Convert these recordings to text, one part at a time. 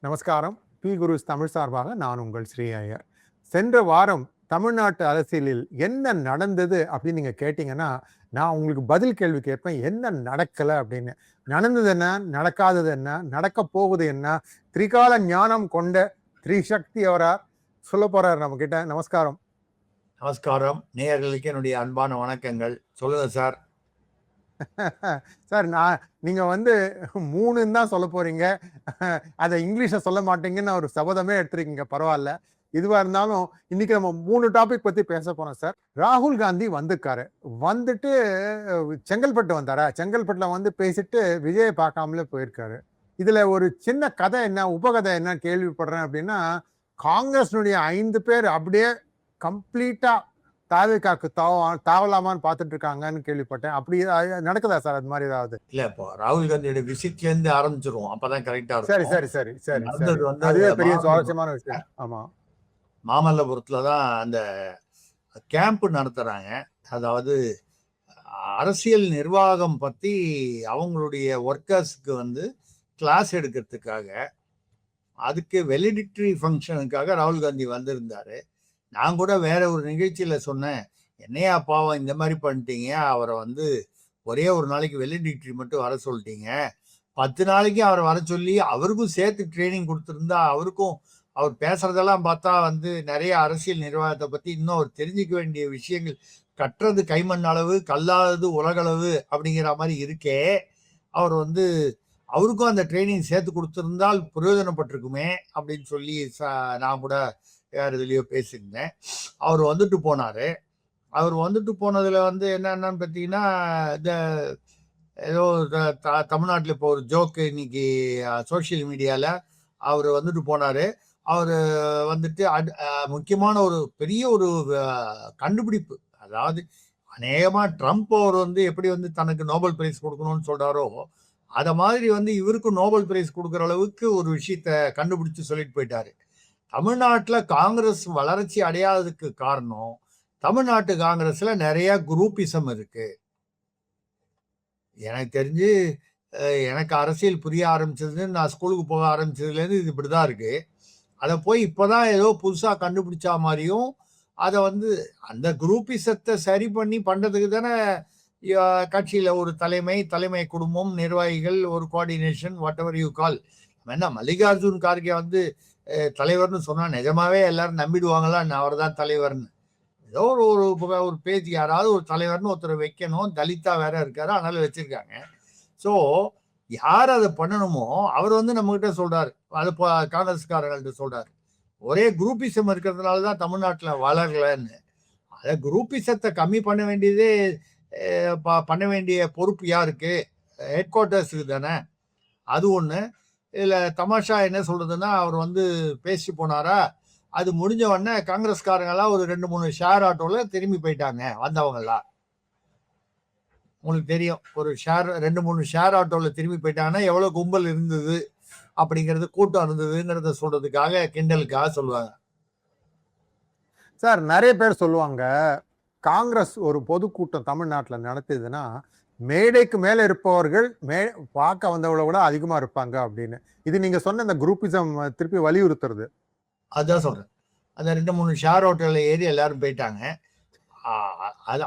நமஸ்காரம். பி குருஸ் தமிழ் சார்பாக நான் உங்கள் ஸ்ரீ ஐயர். சென்ற வாரம் தமிழ்நாட்டு அரசியலில் என்ன நடந்தது அப்படின்னு நீங்க கேட்டீங்கன்னா, நான் உங்களுக்கு பதில் கேள்வி கேட்பேன். என்ன நடக்கல அப்படின்னு. நடந்தது என்ன? நடக்காதது என்ன? நடக்க போகுது என்ன? திரிகால ஞானம் கொண்ட திரிசக்தி அவரார் சொல்ல போறார் நம்ம கிட்ட. நமஸ்காரம். நமஸ்காரம். நேயர்களுக்கு என்னுடைய அன்பான வணக்கங்கள். சொல்லுங்க சார். சார், நீங்க 3ன்னு தான் சொல்ல போறீங்க. அதை இங்கிலீஷ்ல சொல்ல மாட்டீங்கன்னு ஒரு சபதமே எடுத்திருக்கீங்க. பரவாயில்ல. இதுவா இருந்தாலும் இன்னைக்கு நம்ம 3 டாபிக் பத்தி பேச போறோம் சார். ராகுல் காந்தி வந்திருக்காரு. வந்துட்டு செங்கல்பட்டு வந்தாரா? செங்கல்பட்டுல பேசிட்டு விஜயை பார்க்காமலே போயிருக்காரு. இதுல ஒரு சின்ன கதை என்ன, உபகதை என்ன கேள்விப்படுறேன் அப்படின்னா, காங்கிரஸ்னுடைய 5 பேர் அப்படியே கம்ப்ளீட்டா தாவேக்காக்கு தாவலாமான்னு பார்த்துட்டு இருக்காங்கன்னு கேள்விப்பட்டேன். அப்படி நடக்குதா சார் அது மாதிரி ஏதாவது? இல்ல, இப்போ ராகுல் காந்தியோட விசிட்ல இருந்து ஆரம்பிச்சிருவோம். அப்பதான் கரெக்டா சரி இருக்கும். சரி சரி சரி நடந்தது சரி. அதுவே பெரிய சுவாரஸ்யமான விஷயம். ஆமா, மாமல்லபுரத்துல தான் அந்த கேம்ப் நடத்துறாங்க. அதாவது அரசியல் நிர்வாகம் பத்தி அவங்களுடைய ஒர்க்கர்ஸ்க்கு கிளாஸ் எடுக்கிறதுக்காக, அதுக்கு வெலிடிட்டரி ஃபங்க்ஷனுக்காக ராகுல் காந்தி வந்திருந்தாரு. நான் கூட வேற ஒரு நிகழ்ச்சியில சொன்னேன், என்னையா பாவம் இந்த மாதிரி பண்ணிட்டீங்க, அவரை ஒரே ஒரு நாளைக்கு வெலிடிட்டரி மட்டும் வர சொல்லிட்டீங்க, 10 நாளைக்கு அவரை வர சொல்லி அவருக்கும் சேர்த்து ட்ரைனிங் கொடுத்துருந்தா, அவருக்கும் அவர் பேசுறதெல்லாம் பார்த்தா நிறைய அரசியல் நிர்வாகத்தை பத்தி இன்னும் அவர் தெரிஞ்சுக்க வேண்டிய விஷயங்கள், கட்டுறது கைமண் அளவு கல்லாதது உலகளவு அப்படிங்கிற மாதிரி இருக்கே, அவர் அவருக்கும் அந்த ட்ரைனிங் சேர்த்து கொடுத்துருந்தால் பிரயோஜனப்பட்டிருக்குமே அப்படின்னு சொல்லி நான் கூட வேறு இதுலேயோ பேசியிருந்தேன். அவர் வந்துட்டு போனார். அவர் வந்துட்டு போனதில் என்னென்னு பார்த்தீங்கன்னா, இந்த ஏதோ தமிழ்நாட்டில் இப்போ ஒரு ஜோக்கு இன்னைக்கு சோஷியல் மீடியாவில் அவர் வந்துட்டு போனார். அவர் முக்கியமான ஒரு பெரிய ஒரு கண்டுபிடிப்பு, அதாவது அநேகமாக ட்ரம்ப் அவர் எப்படி தனக்கு நோபல் பிரைஸ் கொடுக்கணும்னு சொல்கிறாரோ, அதை மாதிரி இவருக்கும் நோபல் பிரைஸ் கொடுக்குற அளவுக்கு ஒரு விஷயத்த கண்டுபிடிச்சு சொல்லிட்டு போயிட்டாரு. தமிழ்நாட்டில் காங்கிரஸ் வளர்ச்சி அடையாததுக்கு காரணம், தமிழ்நாட்டு காங்கிரஸ்ல நிறைய குரூப்பிசம் இருக்கு. எனக்கு தெரிஞ்சு எனக்கு அரசியல் புரிய ஆரம்பிச்சது, நான் ஸ்கூலுக்கு போக ஆரம்பிச்சதுலேருந்து இது இப்படிதான் இருக்கு. அதை போய் இப்போதான் ஏதோ புதுசாக கண்டுபிடிச்சா மாதிரியும், அதை அந்த குரூப்பிசத்தை சரி பண்ணி பண்ணுறதுக்கு தானே கட்சியில் ஒரு தலைமை குடும்பம், நிர்வாகிகள், ஒரு coordination, what ever you call. என்ன மல்லிகார்ஜுன் கார்கே தலைவர்னு சொன்னா நிஜமாவே எல்லாரும் நம்பிடுவாங்களா அவர் தான் தலைவர்னு? ஏதோ ஒரு பேஜ் யாராவது ஒரு தலைவர்னு ஒருத்தர் வைக்கணும், தலிதா வேற இருக்காரு, அதனால வச்சிருக்காங்க. ஸோ யார் அதை பண்ணணுமோ அவர் நம்ம கிட்ட சொல்றாரு, அது காங்கிரஸ்காரங்கள்ட்ட சொல்றாரு, ஒரே குரூப்பிசம் இருக்கிறதுனால தான் தமிழ்நாட்டில் வளரலன்னு. அதை குரூப்பிசத்தை கம்மி பண்ண வேண்டியதே பண்ண வேண்டிய பொறுப்பு யாருக்கு? ஹெட் குவார்ட்டர்ஸுக்கு தானே. அது ஒன்று. இதில் தமாஷா என்ன சொல்றதுன்னா, அவர் பேசி போனாரா, அது முடிஞ்ச உடனே காங்கிரஸ்காரங்கெல்லாம் ஒரு 2-3 ஷேர் ஆட்டோவில் திரும்பி போயிட்டாங்க வந்தவங்கெல்லாம். உங்களுக்கு தெரியும், ஒரு 2-3 ஷேர் ஆட்டோவில் திரும்பி போயிட்டாங்கன்னா எவ்வளோ கும்பல் இருந்தது அப்படிங்கிறது, கூட்டம் இருந்ததுங்கிறத சொல்றதுக்காக, கிண்டலுக்காக சொல்லுவாங்க. சார், நிறைய பேர் சொல்லுவாங்க, காங்கிரஸ் ஒரு பொதுக்கூட்டம் தமிழ்நாட்டில் நடத்துதுன்னா மேடைக்கு மேல இருப்பவர்கள் பார்க்க வந்தவளை விட அதிகமா இருப்பாங்க அப்படின்னு. இது நீங்க சொன்ன இந்த குரூப்பிசம் திருப்பி வலியுறுத்துறது. அதான் சொல்றேன். அந்த 2-3 ஷேர் ஹோட்டல்ல ஏறி எல்லாரும் போயிட்டாங்க.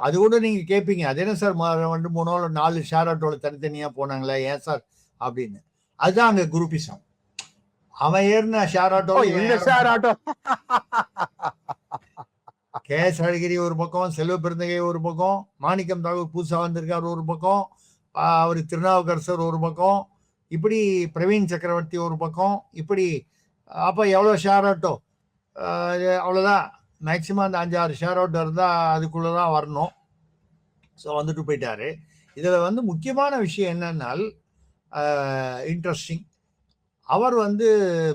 அது கூட நீங்க கேட்பீங்க, அது என்ன சார் 2-3 4 ஷேர் ஆட்டோல தனித்தனியா போனாங்களே ஏன் சார் அப்படின்னு. அதுதான் அங்க குரூப்பிசம். அவன் ஏறின ஷேர் ஆட்டோ, இந்த ஷேர் ஆட்டோ, கேஎஸ் அழகிரி ஒரு பக்கம், செல்வ பெருந்தகை ஒரு பக்கம், மாணிக்கம் தாகூர் புதுசா வந்திருக்கார் ஒரு பக்கம், அவர் திருநாவுக்கரசர் ஒரு பக்கம், இப்படி பிரவீன் சக்கரவர்த்தி ஒரு பக்கம், இப்படி. அப்போ எவ்வளோ ஷேர் ஆட்டோ? அவ்வளோதான். மேக்சிமம் அந்த 5-6 ஷேர் ஆட்டோ இருந்தால் அதுக்குள்ளதான் வரணும். ஸோ வந்துட்டு போயிட்டாரு. இதில் முக்கியமான விஷயம் என்னன்னால், இன்ட்ரெஸ்டிங், அவர்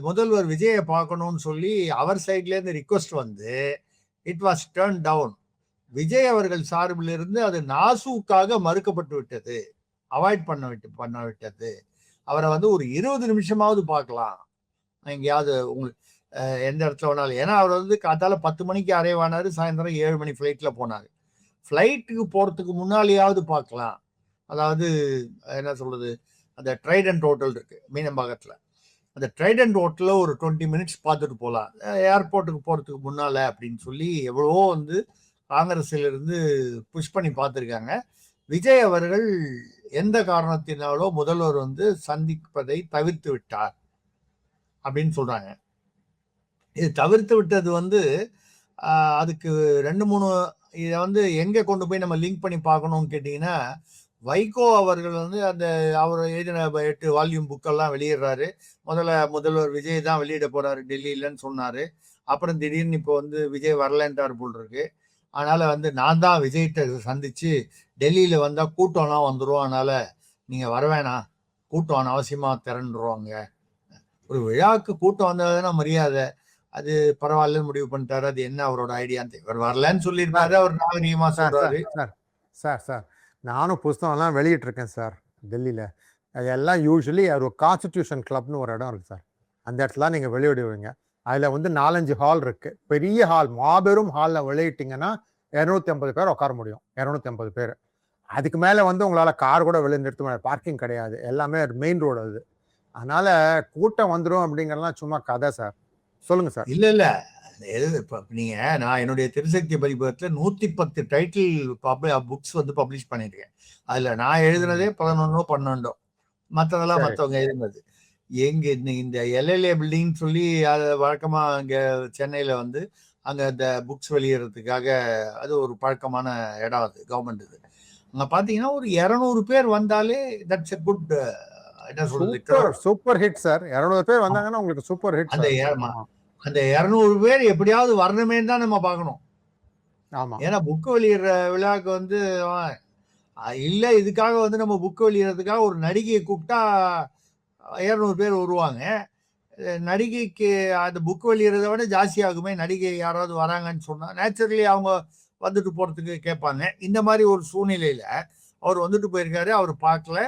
முதல்வர் விஜயை பார்க்கணும்னு சொல்லி அவர் சைட்லேருந்து request it was turn down. Vijay அவர்கள் சார்பில் இருந்து அது நாசூக்காக மறுக்கப்பட்டு விட்டது, அவாய்ட் பண்ண விட்டது. அவரை ஒரு 20 நிமிஷமாவது பார்க்கலாம் எங்கேயாவது எந்த இடத்துல வேணாலும். ஏன்னா அவர் காத்தால 10 மணிக்கு அரைவானாரு, சாயந்தரம் 7 மணி ஃப்ளைட்டில் போனார். ஃப்ளைட்டுக்கு போகிறதுக்கு முன்னாலேயாவது பார்க்கலாம். அதாவது என்ன சொல்றது, அந்த ட்ரைடன்ட் ஹோட்டல் இருக்கு மீனம்பாக்கத்தில், அந்த ட்ரைடன்ட் ஹோட்டல்ல ஒரு 20 மினிட்ஸ் பார்த்துட்டு போகலாம், ஏர்போர்ட்டுக்கு போறதுக்கு முன்னால அப்படின்னு சொல்லி எவ்வளவோ வந்து காங்கிரஸ்ல இருந்து புஷ் பண்ணி பார்த்துருக்காங்க. விஜய் அவர்கள் எந்த காரணத்தினாலோ முதல்வர் வந்து சந்திப்பதை தவிர்த்து விட்டார் அப்படின்னு சொல்றாங்க. இது தவிர்த்து விட்டது வந்து அதுக்கு 2-3 இதை வந்து எங்க கொண்டு போய் நம்ம லிங்க் பண்ணி பார்க்கணும்னு கேட்டீங்கன்னா, வைகோ அவர்கள் வந்து அந்த அவர் எழுதின 8 வால்யூம் புக்கெல்லாம் வெளியிடுறாரு. முதல்வர் விஜய் தான் வெளியிட போறாரு டெல்லியிலன்னு சொன்னாரு. அப்புறம் திடீர்னு இப்போ வந்து விஜய் வரலன்றார் போல் இருக்கு. அதனால வந்து நான் தான் விஜய்கிட்ட சந்திச்சு டெல்லியில வந்தா கூட்டம்லாம் வந்துடும், அதனால நீங்க வர வேணாம், கூட்டம் அனாவசியமா திரண்டுருவாங்க, ஒரு விழாவுக்கு கூட்டம் வந்ததுன்னா மரியாதை, அது பரவாயில்லன்னு முடிவு பண்ணிட்டாரு. அது என்ன அவரோட ஐடியான்னு இவர் வரலன்னு சொல்லியிருப்பாரு, அவர் நாகரீகமா சொல்றாரு. சார் சார் சார் நானும் புஸ்தகம்லாம் வெளியிட்டிருக்கேன் சார் டெல்லியில். அதெல்லாம் யூஸ்வலி ஒரு கான்ஸ்டிடியூஷன் கிளப்னு ஒரு இடம் இருக்குது சார், அந்த இடத்துல நீங்கள் வெளியிடுவீங்க. அதில் வந்து 4-5 ஹால் இருக்குது, பெரிய ஹால், மாபெரும் ஹாலில் வெளியிட்டிங்கன்னா 250 பேர் உட்கார முடியும், 250 பேர். அதுக்கு மேலே வந்து உங்களால் கார் கூட வெளியே நிறுத்த முடியாது, பார்க்கிங் கிடையாது, எல்லாமே மெயின் ரோடு அது. அதனால கூட்டம் வந்துடும் அப்படிங்கிறலாம் சும்மா கதை சார். சொல்லுங்க சார். இல்ல இல்ல, நீங்க நான் என்னுடைய திருசக்தி பதிப்பகத்துல 110 டைட்டில் புக்ஸ் வந்து பப்ளிஷ் பண்ணிருக்கேன். அதுல நான் எழுதுனதே 11 12, மற்றதெல்லாம் மற்றவங்க எழுதுனது. எங்க இந்த எல்எல்ஏ பில்டிங் சொல்லி அது வழக்கமா அங்க சென்னையில வந்து அங்க இந்த புக்ஸ் வெளியிடறதுக்காக அது ஒரு பழக்கமான இடம், அது கவர்மெண்ட் இது. அங்க பாத்தீங்கன்னா ஒரு 200 பேர் வந்தாலே தட்ஸ் எ குட், என்ன சொல்றது, சூப்பர் ஹிட் சார். 200 பேர் வந்தாங்கன்னா உங்களுக்கு சூப்பர் ஹிட். அந்த 200 பேர் எப்படியாவது வரணுமே தான் நம்ம பார்க்கணும். ஆமா, ஏன்னா புக்கு வெளியிடுற விழாவுக்கு வந்து இல்ல, இதுக்காக வந்து நம்ம புக்கு வெளியிடறதுக்காக ஒரு நடிகையை கூப்பிட்டா 200 பேர் வருவாங்க. நடிகைக்கு அந்த புக்கு வெளியிறத விட ஜாஸ்தி ஆகுமே, நடிகை யாராவது வராங்கன்னு சொன்னா நேச்சுரலி அவங்க வந்துட்டு போறதுக்கு கேட்பாங்க. இந்த மாதிரி ஒரு சூழ்நிலையில அவர் வந்துட்டு போயிருக்காரு, அவர் பார்க்கல.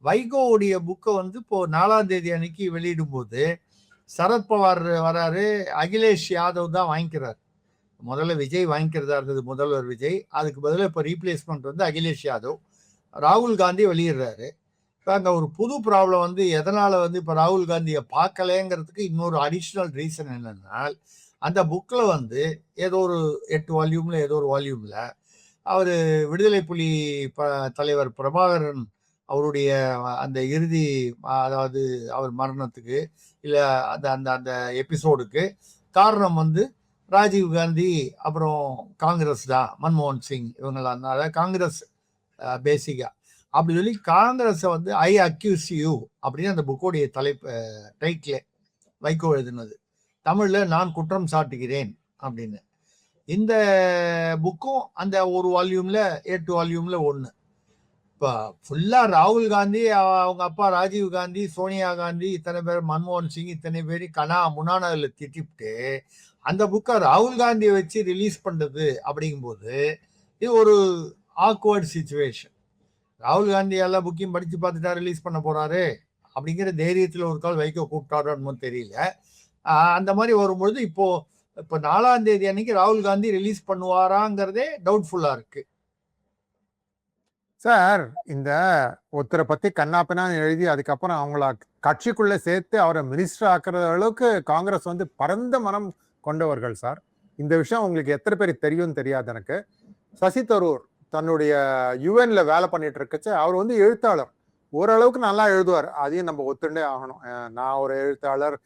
வைகோவுடைய புக்கை வந்து இப்போ 4ஆம் தேதி அன்னைக்கு வெளியிடும் போது சரத்பவார் வராரு, அகிலேஷ் யாதவ் தான் வாங்கிக்கிறார். முதல்ல விஜய் வாங்கிக்கிறதா இருந்தது, முதல்வர் விஜய். அதுக்கு பதிலாக இப்போ ரீப்ளேஸ்மெண்ட் வந்து அகிலேஷ் யாதவ். ராகுல் காந்தி வெளியிடுறாரு. இப்போ அங்கே ஒரு புது ப்ராப்ளம் வந்து எதனால வந்து இப்போ ராகுல் காந்தியை பார்க்கலேங்கிறதுக்கு இன்னொரு அடிஷ்னல் ரீசன் என்னன்னா, அந்த புக்கில் வந்து ஏதோ ஒரு 8 வால்யூம்ல ஏதோ ஒரு வால்யூம்ல அவர் விடுதலை புலி தலைவர் பிரபாகரன் அவருடைய அந்த இறுதி, அதாவது அவர் மரணத்துக்கு இல்லை அந்த அந்த அந்த எபிசோடுக்கு காரணம் வந்து ராஜீவ் காந்தி அப்புறம் காங்கிரஸ் தான், மன்மோகன் சிங் இவங்கெல்லாம் தான், அதாவது காங்கிரஸ் பேசிக்கா அப்படி சொல்லி காங்கிரஸை வந்து ஐ அக்யூஸ் யூ அப்படின்னு அந்த புக்கோடைய டைட்டில் வைகோ எழுதினது. தமிழில் நான் குற்றம் சாட்டுகிறேன் அப்படின்னு. இந்த புக்கும் அந்த ஒரு வால்யூம்ல 8 வால்யூம்ல ஒன்று. இப்போ ஃபுல்லாக ராகுல் காந்தி, அவங்க அப்பா ராஜீவ் காந்தி, சோனியா காந்தி, இத்தனை பேர், மன்மோகன் சிங், இத்தனை பேர் முன்னாடில் திட்டிவிட்டு அந்த புக்கை ராகுல் காந்தியை வச்சு ரிலீஸ் பண்ணுறது அப்படிங்கும்போது இது ஒரு ஆக்வர்ட் சிச்சுவேஷன். ராகுல் காந்தி எல்லா புக்கையும் படித்து பார்த்துட்டா ரிலீஸ் பண்ண போகிறாரு அப்படிங்கிற தைரியத்தில் ஒரு கால் வைகோ கூப்பிட்டாரோன்னு தெரியல. அந்த மாதிரி வரும்பொழுது இப்போ 4ஆம் தேதி அன்னைக்கு ராகுல் காந்தி ரிலீஸ் பண்ணுவாராங்கிறதே டவுட்ஃபுல்லாக இருக்கு சார். இந்த ஒருத்தரை பத்தி கண்ணாப்பினான்னு எழுதி அதுக்கப்புறம் அவங்கள கட்சிக்குள்ள சேர்த்து அவரை மினிஸ்டர் ஆக்குற அளவுக்கு காங்கிரஸ் வந்து பரந்த மனம் கொண்டவர்கள் சார். இந்த விஷயம் உங்களுக்கு எத்தனை பேருக்கு தெரியும் தெரியாது எனக்கு. சசி தரூர் தன்னுடைய யுஎன்ல வேலை பண்ணிட்டு இருக்கச்சு அவர் வந்து எழுத்தாளர், ஓரளவுக்கு நல்லா எழுதுவார், அதையும் நம்ம ஒத்துண்டே ஆகணும். நான் ஒரு எழுத்தாளர்,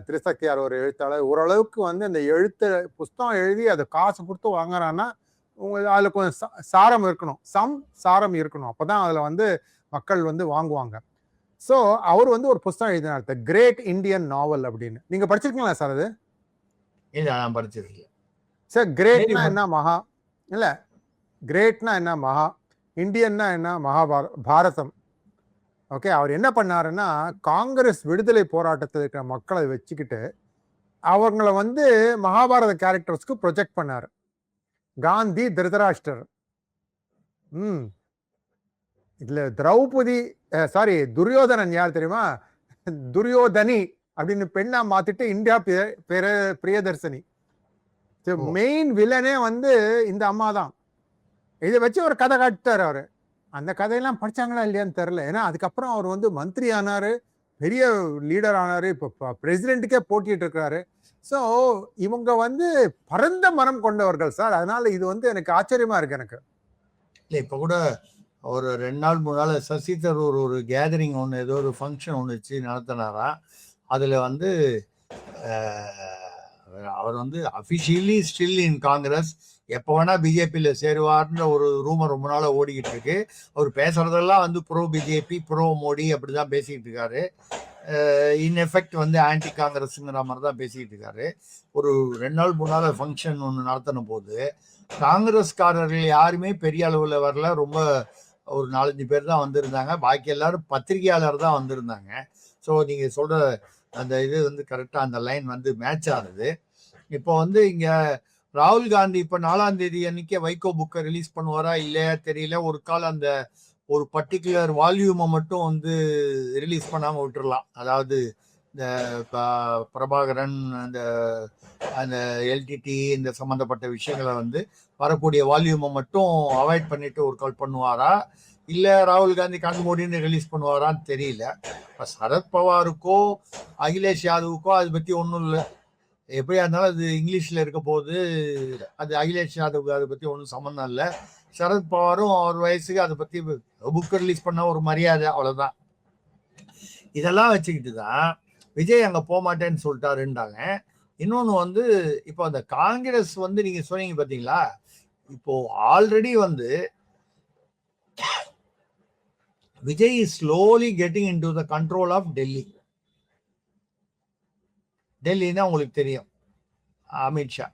திருசக்தியார் ஒரு எழுத்தாளர், ஓரளவுக்கு வந்து இந்த புஸ்தகம் எழுதி அதை காசு கொடுத்து வாங்குறான்னா அதுல கொஞ்சம் சாரம் இருக்கணும், சாரம் இருக்கணும், அப்பதான் அதுல வந்து மக்கள் வந்து வாங்குவாங்க. ஸோ அவர் வந்து ஒரு புஸ்தகம் எழுதினார், த கிரேட் இந்தியன் நாவல் அப்படின்னு. நீங்க படிச்சிருக்கீங்களா சார் அது? இல்ல, நான் படிச்சிருக்கேன் சார். கிரேட்னா என்ன? மகா இல்ல, கிரேட்னா என்ன? மகா. இந்தியன்னா என்ன? பாரதம். ஓகே. அவர் என்ன பண்ணாருன்னா, காங்கிரஸ் விடுதலை போராட்டத்தில் இருக்கிற மக்களை வச்சுக்கிட்டு அவங்கள வந்து மகாபாரத கேரக்டர்ஸ்க்கு ப்ரொஜெக்ட் பண்ணாரு. காந்தி திருதராஷ்டர், இதுல திரௌபதி, சாரி துரியோதனன் யார் தெரியுமா? துரியோதனி அப்படின்னு பெண்ணா மாத்திட்டு இந்தியா பிரியதர்சனி. மெயின் வில்லனே வந்து இந்த அம்மா தான். இதை வச்சு ஒரு கதை காட்டாரு அவரு. அந்த கதையெல்லாம் படிச்சாங்களா இல்லையான்னு தெரியல. ஏன்னா அதுக்கப்புறம் அவர் வந்து மந்திரி ஆனாரு, பெரிய லீடர் ஆனாரு, இப்போ பிரசிடென்ட்டுக்கே போட்டிட்டு இருக்கிறாரு. ஸோ இவங்க வந்து பரந்த மனம் கொண்டவர்கள் சார். அதனால இது வந்து எனக்கு ஆச்சரியமா இருக்கு எனக்கு. இல்லை இப்போ கூட ஒரு 2 நாள் 3 நாள் சசி தரூர் ஒரு கேதரிங் ஒன்று ஏதோ ஒரு ஃபங்க்ஷன் ஒன்று வச்சு நடத்தினாரா. அதில் வந்து அவர் வந்து அஃபிஷியலி ஸ்டில் இன் காங்கிரஸ், எப்போ வேணா பிஜேபியில் சேருவார்ன்ற ஒரு ரூமர் ரொம்ப நாளாக ஓடிக்கிட்டு இருக்கு. அவர் பேசுறதெல்லாம் வந்து ப்ரோ பிஜேபி ப்ரோ மோடி அப்படி தான் பேசிக்கிட்டு இருக்காரு. இன் எஃபெக்ட் வந்து ஆன்டி காங்கிரஸுங்கிற மாதிரி தான் பேசிக்கிட்டு இருக்காரு. ஒரு 2 நாள் 3 நாள் ஃபங்க்ஷன் ஒன்று நடத்தின போது காங்கிரஸ்காரர்கள் யாருமே பெரிய அளவில் வரல. ரொம்ப ஒரு 4-5 பேர் தான் வந்திருந்தாங்க. பாக்கி எல்லாரும் பத்திரிகையாளர் தான் வந்திருந்தாங்க. ஸோ நீங்கள் சொல்கிற அந்த இது வந்து கரெக்டாக அந்த லைன் வந்து மேட்ச் ஆகுது. இப்போ வந்து இங்கே ராகுல் காந்தி இப்போ 4ஆம் தேதி அன்னைக்கு வைகோ புக்கை ரிலீஸ் பண்ணுவாரா இல்லையா தெரியல. ஒரு கால் அந்த ஒரு பர்டிகுலர் வால்யூமை மட்டும் வந்து ரிலீஸ் பண்ணாமல் விட்டுறலாம். அதாவது இந்த பிரபாகரன் அந்த அந்த எல்டிடி இந்த சம்மந்தப்பட்ட விஷயங்களை வந்து வரக்கூடிய வால்யூமை மட்டும் அவாய்ட் பண்ணிட்டு ஒரு கால் பண்ணுவாரா இல்லை ராகுல் காந்தி கண் மூடின்னு ரிலீஸ் பண்ணுவாரான்னு தெரியல. இப்போ சரத்பவாருக்கோ அகிலேஷ் யாதவுக்கோ அதை பற்றி ஒன்றும் இல்லை. எப்படியா இருந்தாலும் அது இங்கிலீஷில் இருக்க போது அது அகிலேஷ் யாதவுக்கு அதை பற்றி ஒன்றும் சம்மந்தம் இல்லை. சரத்பவாரும் அவர் வயசுக்கு அதை பற்றி புக் ரிலீஸ் பண்ண ஒரு மரியாதை, அவ்வளோதான். இதெல்லாம் வச்சுக்கிட்டு தான் விஜய் அங்கே போக மாட்டேன்னு சொல்லிட்டாருன்றாங்க. இன்னொன்று வந்து இப்போ அந்த காங்கிரஸ் வந்து நீங்கள் சொன்னீங்க பார்த்தீங்களா, இப்போ ஆல்ரெடி வந்து Vijay is slowly getting into the control of Delhi. டெல்லின்னா உங்களுக்கு தெரியும், அமித்ஷா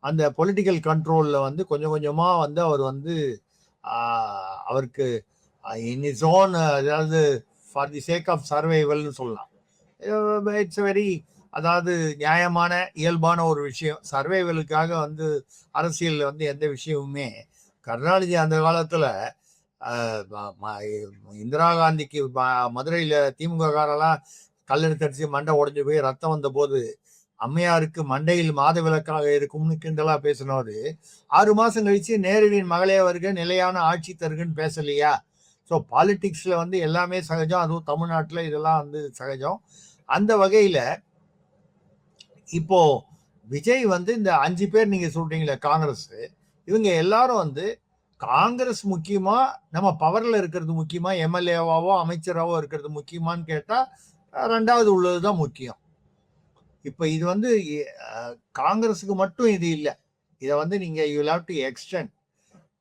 அந்த பொலிட்டிக்கல் கண்ட்ரோலில் வந்து கொஞ்சம் கொஞ்சமாக வந்து அவர் வந்து அவருக்கு இன் இஸ் ஓன், அதாவது ஃபார் தி சேக் ஆஃப் சர்வைவல்னு சொல்லலாம். இட்ஸ் வெரி, அதாவது நியாயமான இயல்பான ஒரு விஷயம். சர்வைவலுக்காக வந்து அரசியலில் வந்து எந்த விஷயமுமே. கருணாநிதி அந்த காலத்தில் இந்திரா காந்திக்கு மதுரையில் திமுக காரெல்லாம் கல்லெடுத்தடிச்சு மண்டை உடஞ்சி போய் ரத்தம் வந்த போது அம்மையாருக்கு மண்டையில் மாத விளக்காக இருக்கும்னு கிண்டலாக பேசினவர் 6 மாதம் கழிச்சு நேருவின் மகளே வருக நிலையான ஆட்சி தருகன்னு பேசலையா? ஸோ பாலிட்டிக்ஸில் வந்து எல்லாமே சகஜம், அதுவும் தமிழ்நாட்டில் இதெல்லாம் வந்து சகஜம். அந்த வகையில் இப்போ விஜய் வந்து இந்த 5 பேர் நீங்கள் சொல்றீங்களே காங்கிரஸ், இவங்க எல்லாரும் வந்து காங்கிரஸ் முக்கியமா, நம்ம பவர்ல இருக்கிறது முக்கியமா, எம்எல்ஏவாவோ அமைச்சராவோ இருக்கிறது முக்கியமான்னு கேட்டா 2வது உள்ளதுதான் முக்கியம். இப்ப இது வந்து காங்கிரஸுக்கு மட்டும் இது இல்லை. இதை வந்து நீங்க யூ ஹேவ் டு எக்ஸ்டெண்ட்.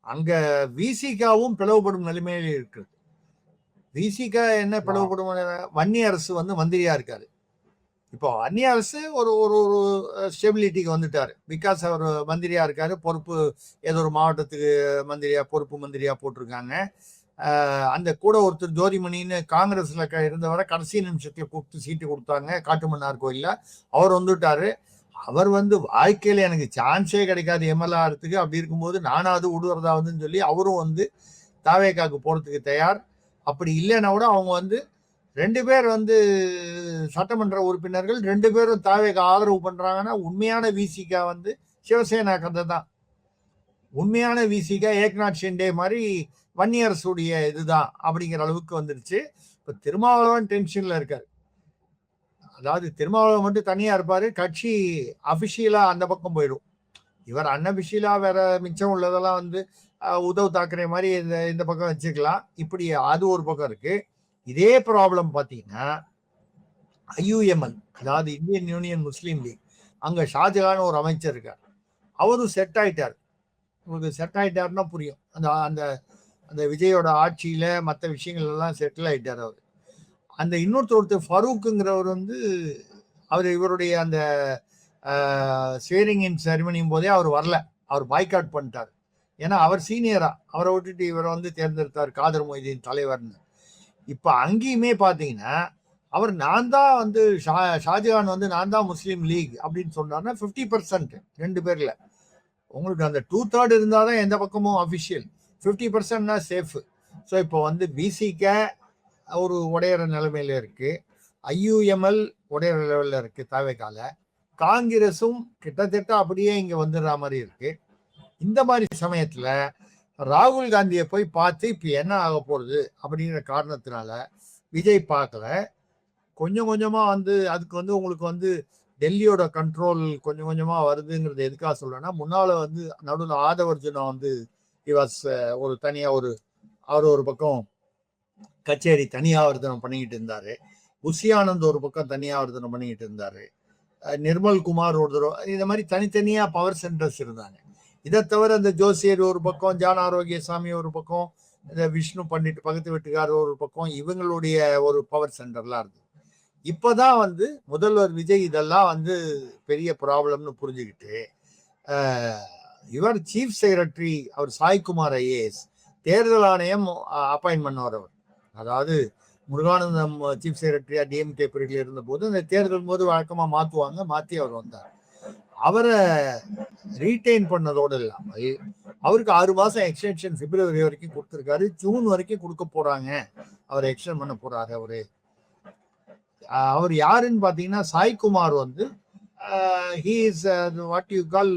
அங்க விசிகாவும் பிளவுபடும் நிலைமையில இருக்குது. விசிகா என்ன பிளவுபடும்? வன்னி அரசு வந்து மந்திரியா இருக்காரு. இப்போ வன்னி அரசு ஒரு ஒரு ஒரு ஸ்டெபிலிட்டிக்கு வந்துட்டாரு. பிகாஸ் அவர் மந்திரியா இருக்காரு. பொறுப்பு ஏதோ ஒரு மாவட்டத்துக்கு மந்திரியா, பொறுப்பு மந்திரியா போட்டிருக்காங்க. அந்த கூட ஒருத்தர் ஜோதிமணின்னு காங்கிரஸ்ல இருந்தவரை கடைசி நிமிஷத்துல கூப்பிட்டு சீட்டு கொடுத்தாங்க காட்டுமன்னார் கோயில்ல. அவர் வந்துட்டாரு. அவர் வந்து வாழ்க்கையில எனக்கு சான்ஸே கிடைக்காது எம்எல்ஏ ஆகிறதுக்கு, அப்படி இருக்கும்போது நானாவது விடுவதாவதுன்னு சொல்லி அவரும் வந்து தாவேக்காக்கு போறதுக்கு தயார். அப்படி இல்லைன்னா கூட அவங்க வந்து 2 பேர் வந்து சட்டமன்ற உறுப்பினர்கள் 2 பேரும் தாவேக்கு ஆதரவு பண்றாங்கன்னா உண்மையான விசிகா வந்து சிவசேனா கதை தான். உண்மையான விசிகா ஏக்நாத் ஷிண்டே மாதிரி வன்னியரசுடைய இதுதான் அப்படிங்கிற அளவுக்கு வந்துருச்சு. இப்போ திருமாவளவன் டென்ஷன்ல இருக்காரு. அதாவது திருமாவளவன் மட்டும் தனியா இருப்பாரு, கட்சி அபிஷியலா அந்த பக்கம் போயிடும். இவர் அன்அபிஷியலா வேற மிச்சம் உள்ளதெல்லாம் வந்து உத்தவ் தாக்கரே மாதிரி இந்த பக்கம் வச்சுக்கலாம். இப்படி அது ஒரு பக்கம் இருக்கு. இதே ப்ராப்ளம் பார்த்தீங்கன்னா ஐயுஎம்எல், அதாவது இந்தியன் யூனியன் முஸ்லீம் லீக், அங்கே ஷாஜகான் ஒரு அமைச்சர் இருக்கார். அவரும் செட் ஆயிட்டார். உங்களுக்கு செட் ஆயிட்டாருன்னா புரியும். அந்த அந்த அந்த விஜயோட ஆட்சியில் மற்ற விஷயங்கள் எல்லாம் செட்டில் ஆயிட்டார் அவர். அந்த ஒருத்தர் ஃபரூக்குங்கிறவர் வந்து அவர் இவருடைய அந்த ஸ்வேரிங் இன் செரிமனியும் போதே அவர் வரல. அவர் பாய்காட் பண்ணிட்டார். ஏன்னா அவர் சீனியரா, அவரை விட்டுட்டு இவரை வந்து தேர்ந்தெடுத்தார் காதர் மொய்தீன் தலைவர்னு. இப்போ அங்கேயுமே பார்த்தீங்கன்னா அவர் நான் தான் வந்து ஷாஜகான் வந்து நான் தான் முஸ்லீம் லீக் அப்படின்னு சொன்னார்னா 50% 2 பேர்ல. உங்களுக்கு அந்த 2/3 இருந்தால் தான் எந்த பக்கமும் அஃபிஷியல், 50%னா சேஃபு. ஸோ இப்போ வந்து பிசிக ஒரு உடையிற நிலைமையில இருக்கு, ஐயுஎம்எல் உடையிற லெவலில் இருக்கு தாவேக்கால, காங்கிரஸும் கிட்டத்தட்ட அப்படியே இங்கே வந்துடுற மாதிரி இருக்கு. இந்த மாதிரி சமயத்தில் ராகுல் காந்தியை போய் பார்த்து இப்போ என்ன ஆக போகிறது அப்படிங்கிற காரணத்தினால விஜய் பார்க்கல. கொஞ்சம் கொஞ்சமா வந்து அதுக்கு வந்து உங்களுக்கு வந்து டெல்லியோட கண்ட்ரோல் கொஞ்சம் கொஞ்சமா வருதுங்கிறது எதுக்காக சொல்றேன்னா, முன்னால வந்து நடுவில் ஆதவர்ஜுனா வந்து ஒரு தனியா அவர் ஒரு பக்கம் கச்சேரி தனியாவர்த்தனம் பண்ணிக்கிட்டு இருந்தாரு. புஷியானந்த் ஒரு பக்கம் தனியாவர்த்தனம் பண்ணிக்கிட்டு இருந்தாரு. நிர்மல் குமார் ஒரு தடவை இந்த மாதிரி தனித்தனியா பவர் சென்டர்ஸ் இருந்தாங்க. இதை தவிர இந்த ஜோசியர் ஒரு பக்கம், ஜான் ஆரோக்கியசாமி ஒரு பக்கம், இந்த விஷ்ணு பண்டிட் பக்கத்து வீட்டுக்காரர் ஒரு பக்கம், இவங்களுடைய ஒரு பவர் சென்டர்லாம் இருந்தது. இப்பதான் வந்து முதல்வர் விஜய் இதெல்லாம் வந்து பெரிய ப்ராப்ளம்னு புரிஞ்சுக்கிட்டு இவர் சீஃப் செக்ரட்டரி அவர் சாய்குமார் ஐஏஎஸ் தேர்தல் ஆணையம் அப்பாயின்ட் பண்ணவர். அவர் அதாவது முருகானந்தம் சீஃப் செக்ரட்டரியா டிஎம்கே பிரிவில் இருந்த போது அந்த தேர்தல் போது வழக்கமா மாத்தி அவர் வந்தார். அவரை ரீட்டைன் பண்ணதோடு இல்லாமல் அவருக்கு 6 மாசம் எக்ஸ்டென்ஷன் பிப்ரவரி வரைக்கும் கொடுத்திருக்காரு. ஜூன் வரைக்கும் கொடுக்க போறாங்க. அவர் எக்ஸ்டென்ட் பண்ண போறாரு. அவர் யாருன்னு பாத்தீங்கன்னா சாய்குமார் வந்து he is what you call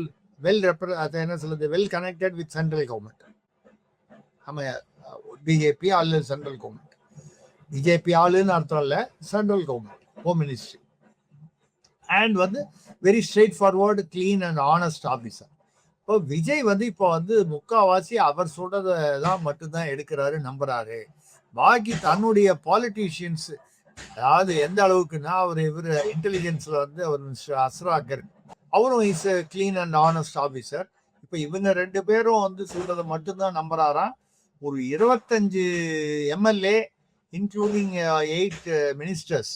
என்ன சொல்றது well connected with central government. நம்ம பிஜேபி ஆளு சென்ட்ரல் கவர்மெண்ட், பிஜேபி ஆளுன்னு அர்த்தம் இல்ல, central government home ministry. And வந்து very straightforward, clean and honest officer. இப்போ விஜய் வந்து இப்போ வந்து முக்காவாசி அவர் சொல்றதான் மட்டும்தான் எடுக்கிறாரு, நம்புறாரு. பாக்கி தன்னுடைய பாலிட்டிஷியன்ஸ், அதாவது எந்த அளவுக்குன்னா இவர் இன்டெலிஜென்ஸ்ல வந்து அவர் அஸ்ராகர், அவரும் is clean and honest officer. இப்ப இவங்க 2 பேரும் வந்து சொல்றதை மட்டும்தான் நம்புறாராம். ஒரு 25 எம்எல்ஏ இன்க்ளூடிங் 8 மினிஸ்டர்ஸ்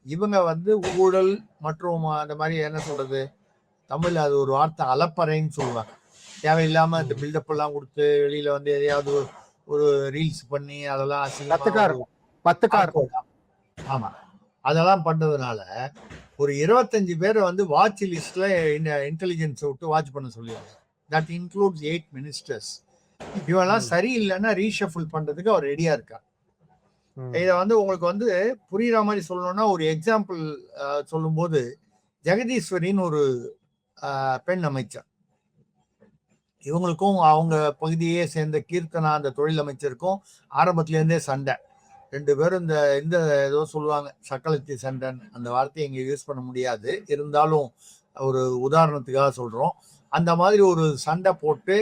இவங்க வந்து ஊழல் மற்றும் அந்த மாதிரி என்ன சொல்றது, தமிழ் அது ஒரு வார்த்தை அலப்பறைன்னு சொல்லுவாங்க. தேவையில்லாம இந்த பில்டப் எல்லாம் கொடுத்து வெளியில வந்து எதையாவது ஒரு ரீல்ஸ் பண்ணி அதெல்லாம் ஆமா அதெல்லாம் பண்றதுனால ஒரு 25 பேரை வந்து வாட்ச் லிஸ்ட்ல இன்டெலிஜென்ஸ் விட்டு வாட்ச் பண்ண சொல்லிடுறாங்க. That includes 8 ministers. இவெல்லாம் சரியில்லைன்னா ரீஷஃபிள் பண்றதுக்கு அவர் ரெடியா இருக்கார். இதை வந்து உங்களுக்கு வந்து புரியுற மாதிரி சொல்லணும்னா ஒரு எக்ஸாம்பிள் சொல்லும் போது, ஜெகதீஸ்வரின்னு ஒரு பெண் அமைச்சர், இவங்களுக்கும் அவங்க பகுதியே சேர்ந்த கீர்த்தனா அந்த தொழில் அமைச்சருக்கும் ஆரம்பத்துல இருந்தே சண்டை. 2 பேரும் இந்த ஏதோ சொல்லுவாங்க சக்களத்தி சண்டன், அந்த வார்த்தையை இங்க யூஸ் பண்ண முடியாது, இருந்தாலும் ஒரு உதாரணத்துக்காக சொல்றோம். அந்த மாதிரி ஒரு சண்டை போட்டு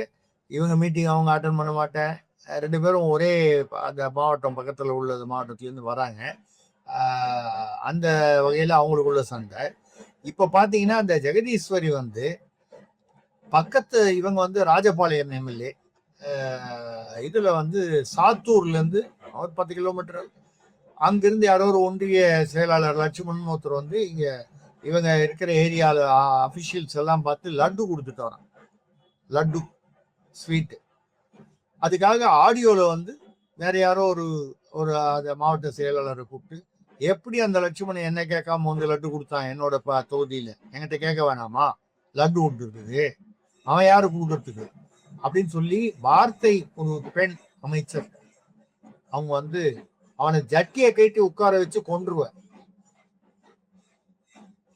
இவங்க மீட்டிங் அவங்க அட்டன் பண்ண மாட்டேன், 2 பேரும் ஒரே அந்த மாவட்டம் பக்கத்துல உள்ள மாவட்டத்திலேருந்து வராங்க. அந்த வகையில அவங்களுக்குள்ள சண்டை. இப்ப பாத்தீங்கன்னா அந்த ஜெகதீஸ்வரி வந்து பக்கத்து இவங்க வந்து ராஜபாளையம் எம்எல்ஏ, இதுல வந்து சாத்தூர்ல இருந்து அவர் 10 கிலோமீட்டர், அங்கிருந்து யாரோ ஒரு ஒன்றிய செயலாளர் லட்சுமணன் ஒருத்தர் வந்து இவங்க இருக்கிற ஏரியால அபிஷியல்ஸ் எல்லாம் பார்த்து லட்டு கொடுத்துட்டு வரான், லட்டு ஸ்வீட். அதுக்காக ஆடியோல வந்து வேற யாரோ ஒரு மாவட்ட செயலாளரை கூப்பிட்டு, எப்படி அந்த லட்சுமணன் என்ன கேட்காம வந்து லட்டு கொடுத்தான் என்னோட தொகுதியில, என்கிட்ட கேட்க வேணாமா, லட்டு கொடுத்துருக்குது, அவன் யாரு கொடுக்கறதுக்கு அப்படின்னு சொல்லி வார்த்தை. ஒரு பெண் அமைச்சர் அவங்க வந்து அவனை ஜட்டியை கட்டி உட்கார வச்சு கொன்றுவேன்.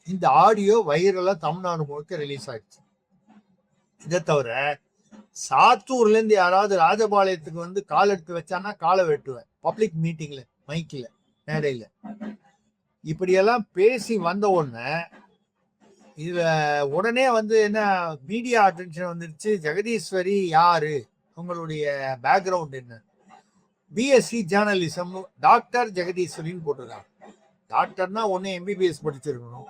இந்த ஆடியோ வைரலா தமிழ்நாடு முழுக்க ரிலீஸ் ஆயிடுச்சு. இதை தவிர சாத்தூர்ல இருந்து யாராவது ராஜபாளையத்துக்கு வந்து கால் எடுத்து வச்சானா காலை வெட்டுவேன், பப்ளிக் மீட்டிங்ல, மைக்ல, மேடையில. இப்படியெல்லாம் பேசி வந்த உடனே இதுல உடனே வந்து என்ன மீடியா அட்டென்ஷன் வந்துருச்சு. ஜெகதீஸ்வரி யாரு, உங்களுடைய பேக்ரவுண்ட் என்ன, பிஎஸ்சி ஜேர்னலிசம், டாக்டர் ஜெகதீஸ்வரின்னு போட்டிருக்காங்க. டாக்டர்னா ஒன்னு எம்பிபிஎஸ் படிச்சிருக்கணும்,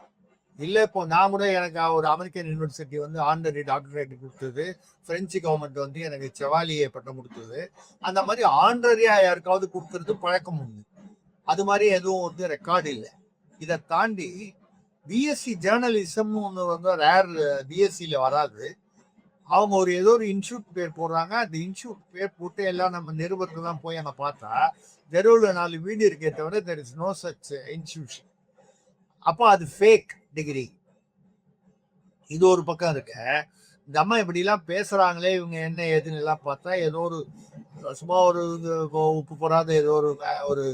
இல்ல இப்போ நான் கூட எனக்கு ஒரு அமெரிக்கன் யூனிவர்சிட்டி வந்து ஆனரரி டாக்டரேட் கொடுத்தது, பிரெஞ்சு கவர்மெண்ட் வந்து எனக்கு செவாலியே பட்டம் கொடுத்தது. அந்த மாதிரி ஆனரரியா யாருக்காவது கொடுக்கறது பழக்கம் உண்டு. அது மாதிரி எதுவும் வந்து ரெக்கார்டு இல்லை. இதை தாண்டி பிஎஸ்சி ஜேர்னலிசம்னு ஒன்று வந்து ரேர், பிஎஸ்சியில வராது. அவங்க ஏதோ ஒரு இன்ஸ்டியூட் பேர் போடுறாங்க. அந்த இன்ஸ்டியூட் பேர் போட்டு எல்லாம் நம்ம நிருபருக்கு தான் போய் அங்கே பார்த்தா தெருவில் 4 வீடு இருக்கே தவிர there is no such institution. அப்போ அது ஃபேக் டிகிரி. இது ஒரு பக்கம் இருக்க. இந்த அம்மா இப்படிலாம் பேசுறாங்களே, இவங்க என்ன ஏதுன்னு எல்லாம் பார்த்தா ஏதோ ஒரு சும்மா ஒரு உப்பு போடாத ஏதோ ஒரு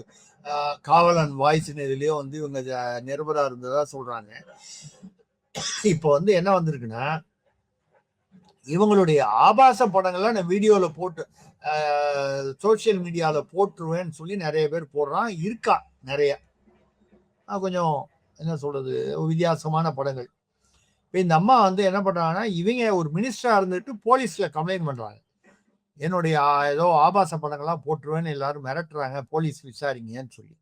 காவலன் வாய்ஸ்ன்னு இதுலயோ வந்து இவங்க நிருபரா இருந்ததா சொல்றாங்க. இப்போ வந்து என்ன வந்திருக்குன்னா, இவங்களுடைய ஆபாச படங்கள்லாம் நான் வீடியோல போட்டு சோசியல் மீடியால போட்டுருவேன்னு சொல்லி நிறைய பேர் போடுறான். இருக்கா நிறைய. கொஞ்சம் என்ன சொல்றது, வித்தியாசமான படங்கள். இப்போ இந்த அம்மா வந்து என்ன பண்றாங்கன்னா, இவங்க ஒரு மினிஸ்டரா இருந்துட்டு போலீஸ்ல கம்ப்ளைண்ட் பண்றாங்க. என்னுடைய ஏதோ ஆபாச படங்கள்லாம் போட்டுருவேன்னு எல்லாரும் மிரட்டுறாங்க, போலீஸ் விசாரிங்கன்னு சொல்லி.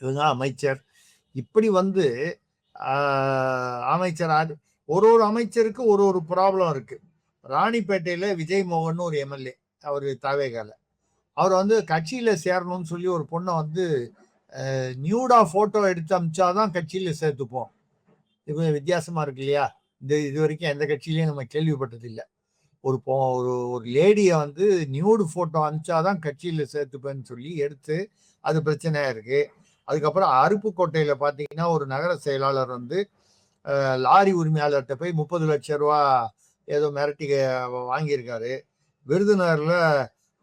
இவங்க அமைச்சர் இப்படி வந்து அமைச்சர் ஒரு அமைச்சருக்கு ஒரு ப்ராப்ளம் இருக்கு. ராணிப்பேட்டையில விஜய் மோகன் ஒரு எம்எல்ஏ, அவரு தவேகால, அவர் வந்து கட்சியில சேரணும்னு சொல்லி ஒரு பொண்ணை வந்து நியூடா போட்டோ எடுத்து அமிச்சாதான் கட்சியில சேர்த்துப்போம். இது வித்தியாசமா இருக்கு இல்லையா? இது வரைக்கும் எந்த கட்சியிலையும் நம்ம கேள்விப்பட்டது இல்லை. ஒரு ஒரு லேடியை வந்து நியூடு போட்டோ அனுப்பிச்சாதான் கட்சியில சேர்த்துப்பேன்னு சொல்லி எடுத்து அது பிரச்சனையா இருக்கு. அதுக்கப்புறம் அருப்புக்கோட்டையில பாத்தீங்கன்னா ஒரு நகர செயலாளர் வந்து லாரி உரிமையாளர்கிட்ட போய் 30 லட்சம் ரூபா ஏதோ மிரட்டி வாங்கியிருக்காரு. விருதுநகர்ல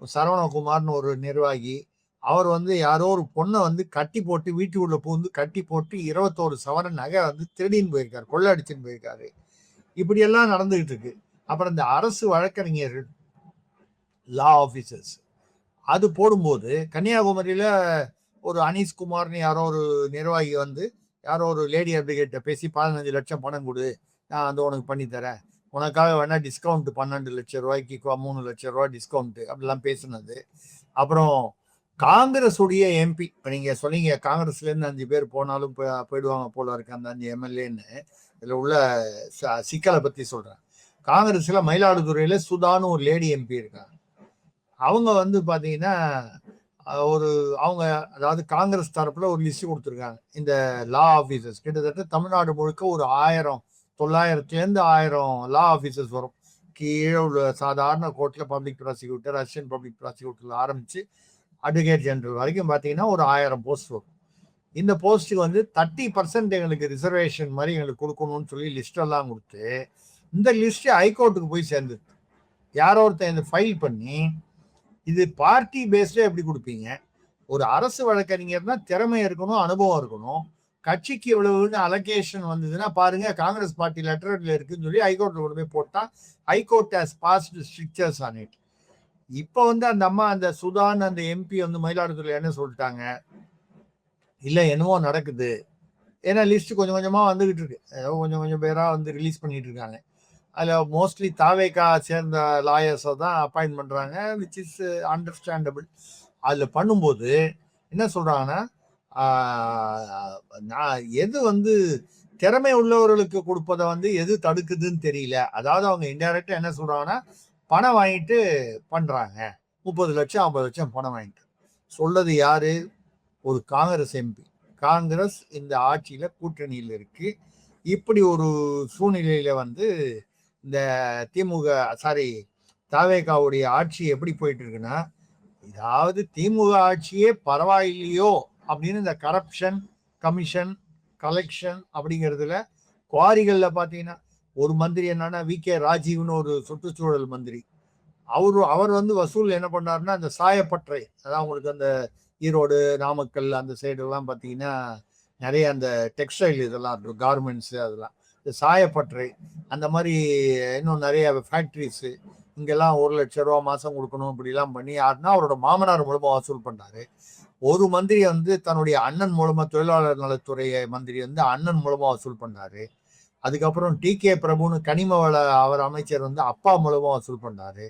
சரவணகுமார்னு ஒரு நிர்வாகி, அவர் வந்து யாரோ ஒரு பொண்ணை வந்து கட்டி போட்டு வீட்டுக்குள்ள பூந்து கட்டி போட்டு 21 சவரன் நகை வந்து திருடின்னு போயிருக்காரு, கொள்ளடிச்சுன்னு போயிருக்காரு. இப்படி எல்லாம் நடந்துகிட்டு இருக்கு. அப்புறம் இந்த அரசு வழக்கறிஞர்கள், லா ஆபீசர்ஸ், அது போடும்போது கன்னியாகுமரியில ஒரு அனீஷ்குமார்னு யாரோ ஒரு நிர்வாகி வந்து யாரோ ஒரு லேடி அட்வொகேட்ட பேசி 15 லட்சம் பணம் கொடு, நான் வந்து உனக்கு பண்ணி தரேன், உனக்காக வேணா டிஸ்கவுண்ட் 12 லட்சம் ரூபாய்க்கு 3 லட்சம் ரூபாய் டிஸ்கவுண்ட் அப்படிலாம் பேசுனது. அப்புறம் காங்கிரஸ் உடைய எம்பி, இப்ப நீங்க சொன்னீங்க காங்கிரஸ்ல இருந்து 5 பேர் போனாலும் போயிடுவாங்க போல இருக்கு அந்த 5 எம்எல்ஏன்னு, இதுல உள்ள சிக்கலை பத்தி சொல்றேன். காங்கிரஸ்ல மயிலாடுதுறையில சுதான்னு ஒரு லேடி எம்பி இருக்காங்க. அவங்க வந்து பாத்தீங்கன்னா அவங்க அதாவது காங்கிரஸ் தரப்புல ஒரு லிஸ்ட் கொடுத்துருக்காங்க. இந்த லா ஆபீசர்ஸ் கிட்டத்தட்ட தமிழ்நாடு முழுக்க ஒரு 900 லா ஆபீசர்ஸ் வரும். கீழே உள்ள சாதாரண கோர்ட்ல பப்ளிக் ப்ராசிக்யூட்டர், அசிஸ்டன்ட் பப்ளிக் ப்ராசிக்யூட்டர்ல ஆரம்பிச்சு அட்வொகேட் ஜெனரல் வரைக்கும் பாத்தீங்கன்னா ஒரு 1000 போஸ்ட் வரும். இந்த போஸ்ட்டுக்கு வந்து 30% எங்களுக்கு ரிசர்வேஷன் மாதிரி எங்களுக்கு கொடுக்கணும்னு சொல்லி லிஸ்ட் எல்லாம் கொடுத்து, இந்த லிஸ்ட் ஹைகோர்ட்டுக்கு போய் சேர்ந்தது. யாரோ ஒருத்தர் ஃபைல் பண்ணி, இது பார்ட்டி பேஸ்டே எப்படி கொடுப்பீங்க? ஒரு அரசு வழக்கறிஞர்னா திறமை இருக்கணும், அனுபவம் இருக்கணும். கட்சிக்கு இவ்வளவுன்னு அலோகேஷன் வந்ததுன்னா பாருங்க, காங்கிரஸ் பார்ட்டி லெட்டர்ல இருக்குன்னு சொல்லி ஹைகோர்ட்ல கொண்டு போய் போட்டா high court has passed strictures on it. இப்ப வந்து அந்த அம்மா அந்த சுதான் அந்த எம்பி வந்து மயிலாடுதுறையில என்ன சொல்லிட்டாங்க, இல்ல என்னமோ நடக்குது. ஏன்னா லிஸ்ட் கொஞ்சம் கொஞ்சமா வந்துகிட்டு இருக்கு, ஏதோ கொஞ்சம் கொஞ்சம் பேரா வந்து ரிலீஸ் பண்ணிட்டு இருக்காங்க. அதில் மோஸ்ட்லி தாவேகா சேர்ந்த லாயர்ஸை தான் அப்பாயின்ட் பண்ணுறாங்க, விச் இஸ் அண்டர்ஸ்டாண்டபிள். அதில் பண்ணும்போது என்ன சொல்கிறாங்கன்னா, நான் எது வந்து திறமை உள்ளவர்களுக்கு கொடுப்பதை வந்து எது தடுக்குதுன்னு தெரியல. அதாவது அவங்க இன்டைரக்டா என்ன சொல்றாங்கன்னா, பணம் வாங்கிட்டு பண்றாங்க, 30 லட்சம் 50 லட்சம் பணம் வாங்கிட்டு. சொல்றது யாரு? ஒரு காங்கிரஸ் எம்பி. காங்கிரஸ் இந்த ஆட்சியில கூட்டணியில் இருக்கு. இப்படி ஒரு சூழ்நிலையில வந்து இந்த தாவேகாவுடைய ஆட்சி எப்படி போயிட்டு இருக்குன்னா, இதாவது திமுக ஆட்சியே பரவாயில்லையோ அப்படின்னு இந்த கரப்ஷன் கமிஷன் கலெக்ஷன் அப்படிங்கிறதுல குவாரிகள்ல பாத்தீங்கன்னா ஒரு மந்திரி என்னன்னா வி.கே. ராஜீவ்னு ஒரு சுற்றுச்சூழல் மந்திரி, அவர் வந்து வசூல் என்ன பண்ணாருன்னா, அந்த சாயப்பட்டறை, அதான் உங்களுக்கு அந்த ஈரோடு நாமக்கல் அந்த சைடு எல்லாம் பாத்தீங்கன்னா நிறைய அந்த டெக்ஸ்டைல் இதெல்லாம் இருக்கும், கார்மெண்ட்ஸ், அதெல்லாம் இந்த சாயப்பட்டறை அந்த மாதிரி இன்னும் நிறைய ஃபேக்ட்ரிஸ், இங்கெல்லாம் 1 லட்சம் ரூபா மாசம் கொடுக்கணும் இப்படிலாம் பண்ணி யாருன்னா அவரோட மாமனார் மூலமா வசூல் பண்ணாரு. ஒரு மந்திரி வந்து தன்னுடைய அண்ணன் மூலமா, தொழிலாளர் நலத்துறை மந்திரி வந்து அண்ணன் மூலமா வசூல் பண்ணாரு. அதுக்கப்புறம் டி.கே. பிரபுன்னு கனிம வள அவர் அமைச்சர் வந்து அப்பா மூலமா வசூல் பண்ணாரு.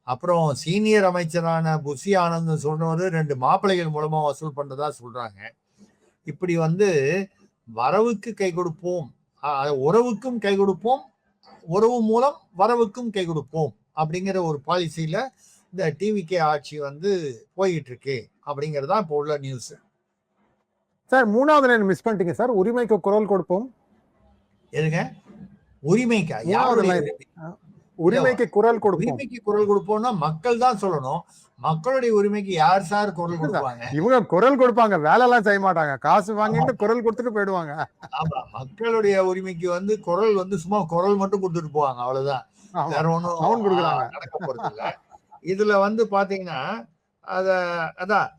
அப்புறம் சீனியர் அமைச்சரான புஷி ஆனந்த் சொல்றவரு 2 மாப்பிள்ளைகள் மூலமா வசூல் பண்றதா சொல்றாங்க. இப்படி வந்து வரவுக்கு கை கொடுப்போம், உறவுக்கும் கை கொடுப்போம், உறவு மூலம் வரவுக்கும் கை கொடுப்போம் அப்படிங்கிற ஒரு பாலிசியில இந்த டிவிகே ஆட்சி வந்து போயிட்டு இருக்கு அப்படிங்கறதா இப்போ உள்ள நியூஸ். சார் 3வது லைன் மிஸ் பண்ணிட்டீங்க சார். உரிமைக்கு குரல் கொடுப்போம். எதுங்க உரிமைக்கா? உரிமைக்கு குரல் கொடுப்போம். உரிமைக்கு குரல் கொடுப்போம்னா மக்கள் தான் சொல்லணும். மக்களுடைய உரிமைக்கு யார் சார் குரல் கொடுப்பாங்க? இவங்க குரல் கொடுப்பாங்க, வேலை எல்லாம் செய்ய மாட்டாங்க, காசு வாங்கிட்டு குரல் கொடுத்துட்டு போயிடுவாங்க. ஆமா, மக்களுடைய உரிமைக்கு வந்து குரல் வந்து சும்மா குரல் மட்டும் கொடுத்துட்டு போவாங்க, அவ்வளவுதான். வேற ஒண்ணும் நடக்க போறது இல்ல. இதுல வந்து பாத்தீங்கன்னா அதான்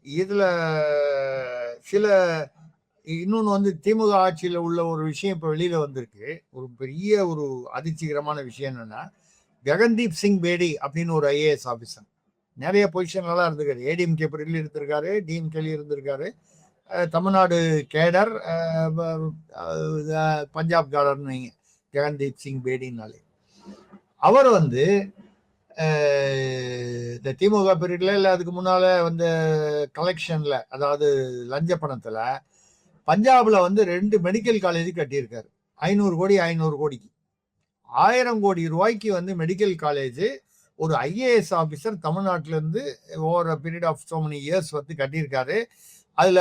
இதுல சில இன்னொன்னு வந்து திமுக ஆட்சியில உள்ள ஒரு விஷயம் இப்ப வெளியில வந்திருக்கு. ஒரு பெரிய ஒரு அதிர்ச்சிகரமான விஷயம் என்னன்னா, ககன்தீப் சிங் பேடி அப்படின்னு ஒரு ஐஏஎஸ் ஆபீசர் நிறைய பொசிஷன்லாம் இருந்திருக்காரு. ஏடிஎம்கே இருந்திருக்காரு, டிஎம்கே இருந்திருக்காரு, தமிழ்நாடு கேடர், பஞ்சாப் கார்டன் ஜெகன்தீப் சிங் பேடினாலே அவர் வந்து இந்த திமுக பீரியட்ல இல்லை அதுக்கு முன்னால வந்து கலெக்ஷன்ல, அதாவது லஞ்ச பணத்துல பஞ்சாப்ல வந்து 2 மெடிக்கல் காலேஜ் கட்டியிருக்காரு. 500 கோடி 500 கோடிக்கு 1000 கோடி ரூபாய்க்கு வந்து மெடிக்கல் காலேஜ் ஒரு ஐஏஎஸ் ஆபீசர் தமிழ்நாட்டில இருந்து over period of so many years வந்து கட்டியிருக்காரு. அதுல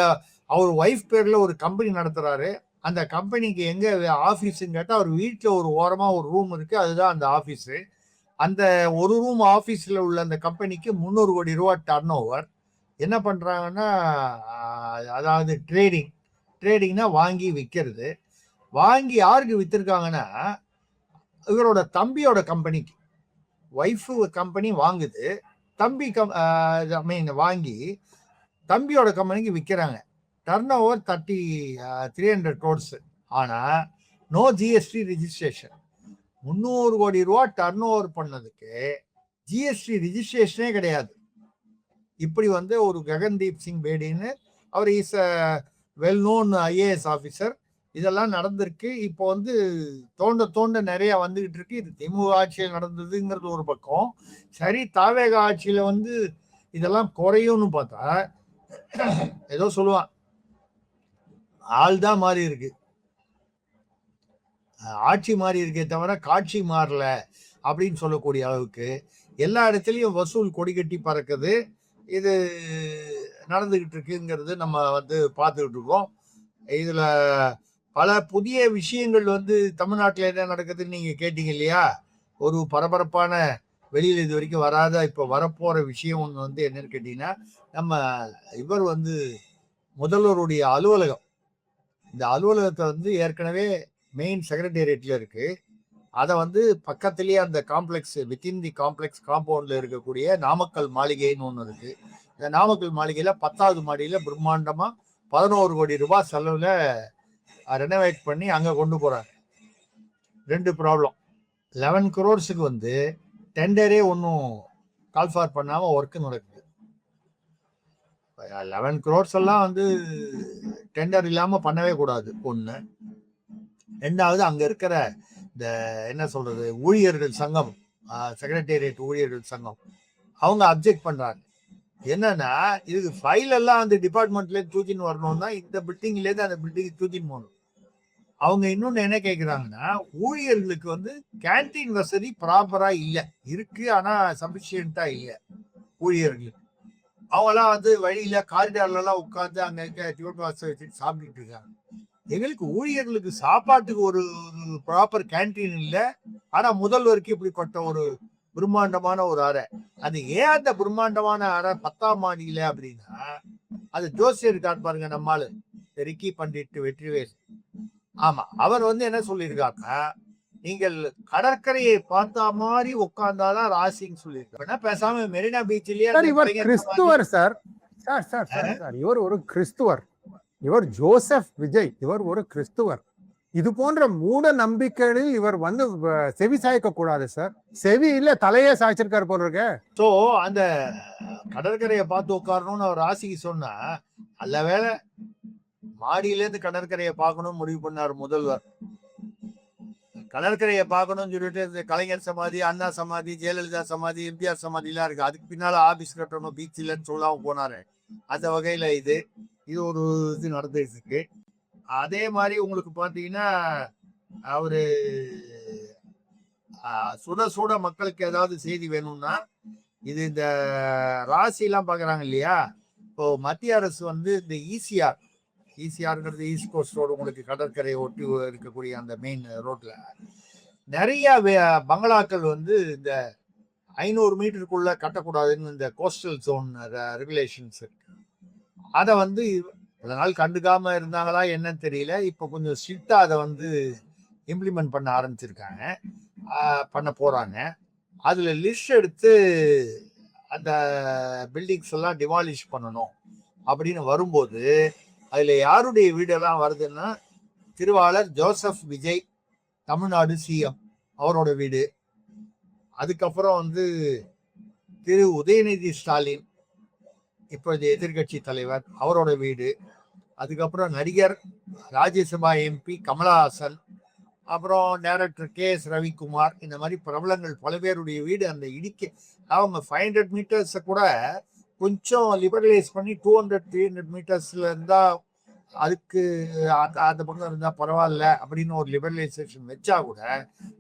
அவர் ஒய்ஃப் பேர்ல ஒரு கம்பெனி நடத்துறாரு. அந்த கம்பெனிக்கு எங்க ஆபீஸ்ன்னு கேட்டா அவர் வீட்டுல ஒரு ஓரமா ஒரு ரூம் இருக்கு, அதுதான் அந்த ஆபீஸ். அந்த ஒரு ரூம் ஆபீஸ்ல உள்ள அந்த கம்பெனிக்கு 300 கோடி ரூபாய் டர்ன் ஓவர். என்ன பண்றாங்கன்னா, அதாவது ட்ரேடிங்னா வாங்கி விற்கிறது. வாங்கி யாருக்கு வித்திருக்காங்கன்னா, இவரோட தம்பியோட கம்பெனிக்கு. ஒய்ஃபு கம்பெனி வாங்குது, தம்பி வாங்கி தம்பியோட கம்பெனிக்கு விற்கிறாங்க. Turn over 300 crores. ஆனா நோ ஜிஎஸ்டி ரிஜிஸ்ட்ரேஷன். 300 கோடி ரூபா டர்ன் ஓவர் பண்ணதுக்கு ஜிஎஸ்டி ரிஜிஸ்ட்ரேஷனே கிடையாது. இப்படி வந்து ஒரு ககன்தீப் சிங் பேடின்னு, அவர் is a well known IAS officer. இதெல்லாம் நடந்திருக்கு. இப்போ வந்து தோண்ட நிறைய வந்துகிட்டு இருக்கு. இது திமுக ஆட்சியில் நடந்ததுங்கிறது ஒரு பக்கம். சரி, தாவேக ஆட்சியில வந்து இதெல்லாம் குறையும்னு பார்த்தா ஏதோ சொல்லுவான், ஆள் தான் மாறி இருக்கு, ஆட்சி மாறி இருக்கே தவிர காட்சி மாறல அப்படின்னு சொல்லக்கூடிய அளவுக்கு எல்லா இடத்துலையும் வசூல் கொடி கட்டி பறக்குது. இது நடந்துகிட்டு இருக்குங்கிறது நம்ம வந்து பார்த்துக்கிட்டு இருக்கோம். இதுல பல புதிய விஷயங்கள் வந்து தமிழ்நாட்டில் என்ன நடக்குதுன்னு நீங்க கேட்டீங்க இல்லையா? ஒரு பரபரப்பான, வெளியில் இது வரைக்கும் வராத இப்போ வரப்போற விஷயம் ஒன்று வந்து என்னன்னு கேட்டீங்கன்னா, நம்ம இவர் வந்து முதல்வருடைய அலுவலகம். இந்த அலுவலகத்தை வந்து ஏற்கனவே மெயின் செக்ரட்டேரியட்ல இருக்கு. அதை வந்து பக்கத்திலேயே அந்த காம்ப்ளெக்ஸ், வித்தின் தி காம்ப்ளெக்ஸ் காம்பவுண்ட்ல இருக்கக்கூடிய நாமக்கல் மாளிகைன்னு ஒன்று இருக்கு. இந்த நாமக்கல் மாளிகையில 10வது மாடியில பிரம்மாண்டமா 11 கோடி ரூபாய் செலவுல ரெனோவேட் பண்ணி அங்க கொண்டு போறாங்க. 2 ப்ராப்ளம். 11 crores வந்து டெண்டரே ஒன்றும் கால்ஃபார் பண்ணாம ஒர்க் நடக்குது. 11 crores எல்லாம் வந்து டெண்டர் இல்லாம பண்ணவே கூடாது, ஒண்ணு. 2வது, அங்க இருக்கிற இந்த என்ன சொல்றது, ஊழியர்கள் சங்கம், செக்ரட்டேரியட் ஊழியர்கள் சங்கம், அவங்க அப்ஜெக்ட் பண்றாங்க. என்னன்னா, இதுக்கு ஃபைல் எல்லாம் அந்த டிபார்ட்மெண்ட்ல இருந்து தூக்கின்னு வரணும்னா இந்த பில்டிங்ல இருந்து அந்த பில்டிங் தூக்கின்னு போகணும். அவங்க இன்னொன்னு என்ன கேட்குறாங்கன்னா, ஊழியர்களுக்கு வந்து கேன்டீன் வசதி ப்ராப்பரா இல்லை, இருக்கு ஆனா சபிஷியண்டா இல்லை ஊழியர்களுக்கு. அவங்கெல்லாம் வந்து வழியில காரிடார்ல எல்லாம் உட்கார்ந்து அங்க இருக்க டியூட் வாசல் வச்சுட்டு சாப்பிட்டுட்டு இருக்காங்க. எங்களுக்கு ஊழியர்களுக்கு சாப்பாட்டுக்கு ஒரு ப்ராப்பர் கேன்டீன் இல்லை, ஆனா முதல்வருக்கு இப்படிப்பட்ட ஒரு பிரம்மாண்டமான ஒரு அறை. அது ஏன் அந்த பிரம்மாண்டமான அறை 10ஆம் மாடியில அப்படின்னா, அது ஜோசியர் இருக்காரு பாருங்க, நம்மால ரிக்கி பண்டிட் வெற்றிவேல். ஆமா, அவர் வந்து என்ன சொல்லியிருக்காருன்னா, நீங்கள் கடற்கரையை பார்த்தா மாதிரி உட்கார்ந்தாதான் ராசின்னு சொல்லியிருக்காரு. பேசாம மெரினா பீச்சிலேயே இவர் கிறிஸ்துவர் sir. Sir sir sir sir இவர் ஒரு கிறிஸ்துவர். இவர் ஜோசப் விஜய், இவர் ஒரு கிறிஸ்துவர். இது போன்ற மூட நம்பிக்கைகளில் இவர் வந்து செவி சாய்க்க கூடாது சார். செவி இல்ல, தலையே சாய்ச்சிருக்காரு போல இருக்க. சோ அந்த கடற்கரையை பார்த்து உட்காரணும்னு அவர் ராசிக்கு சொன்னா, நல்ல வேலை மாடியில இருந்து கடற்கரையை பார்க்கணும் முடிவு பண்ணார் முதல்வர். கடற்கரையை பார்க்கணும்னு சொல்லிட்டு இந்த கலைஞர் சமாதி, அண்ணா சமாதி, ஜெயலலிதா சமாதி, எம்ஜிஆர் சமாதி எல்லாம் இருக்கு, அதுக்கு பின்னால ஆபீஸ் கட்டணும், பீச் இல்லைன்னு சொல்லாம போனாரு. அந்த வகையில இது ஒரு இது நடந்துட்டு இருக்கு. அதே மாதிரி உங்களுக்கு பாத்தீங்கன்னா, அவரு சுட மக்களுக்கு ஏதாவது செய்தி வேணும்னா, இது இந்த ராசி எல்லாம் பாக்குறாங்க இல்லையா, இப்போ மத்திய அரசு வந்து இந்த ஈசிஆர்ங்கிறது ஈஸ்ட் கோஸ்ட் ரோடு, உங்களுக்கு கடற்கரையை ஒட்டி இருக்கக்கூடிய அந்த மெயின் ரோட்ல நிறைய பங்களாக்கள் வந்து இந்த 500 மீட்டருக்குள்ள கட்டக்கூடாதுன்னு இந்த கோஸ்டல் ஜோன் ரெகுலேஷன்ஸ் இருக்கு. அதை வந்து அதனால கண்டுக்காம இருந்தாங்களா என்னன்னு தெரியல. இப்போ கொஞ்சம் ஸ்ட்ரிக்டா அதை வந்து இம்ப்ளிமெண்ட் பண்ண ஆரம்பிச்சிருக்காங்க, பண்ண போறாங்க. அதுல லிஸ்ட் எடுத்து அந்த பில்டிங்ஸ் எல்லாம் டிமாலிஷ் பண்ணணும் அப்படின்னு வரும்போது, அதுல யாருடைய வீடெல்லாம் வருதுன்னா, திருவாளர் ஜோசப் விஜய், தமிழ்நாடு சிஎம், அவரோட வீடு. அதுக்கப்புறம் வந்து திரு உதயநிதி ஸ்டாலின், இப்பொழுது எதிர்கட்சி தலைவர், அவரோட வீடு. அதுக்கப்புறம் நடிகர், ராஜ்யசபா எம்பி கமலஹாசன், அப்புறம் டைரக்டர் KS ரவிக்குமார், இந்த மாதிரி பிரபலங்கள் பல பேருடைய வீடு அந்த அவங்க 500 மீட்டர்ஸை கூட கொஞ்சம் லிபரலைஸ் பண்ணி 200-300 மீட்டர்ஸ்ல இருந்தா அதுக்கு அந்த பக்கம் இருந்தா பரவாயில்ல அப்படின்னு ஒரு லிபரலைசேஷன் வச்சா கூட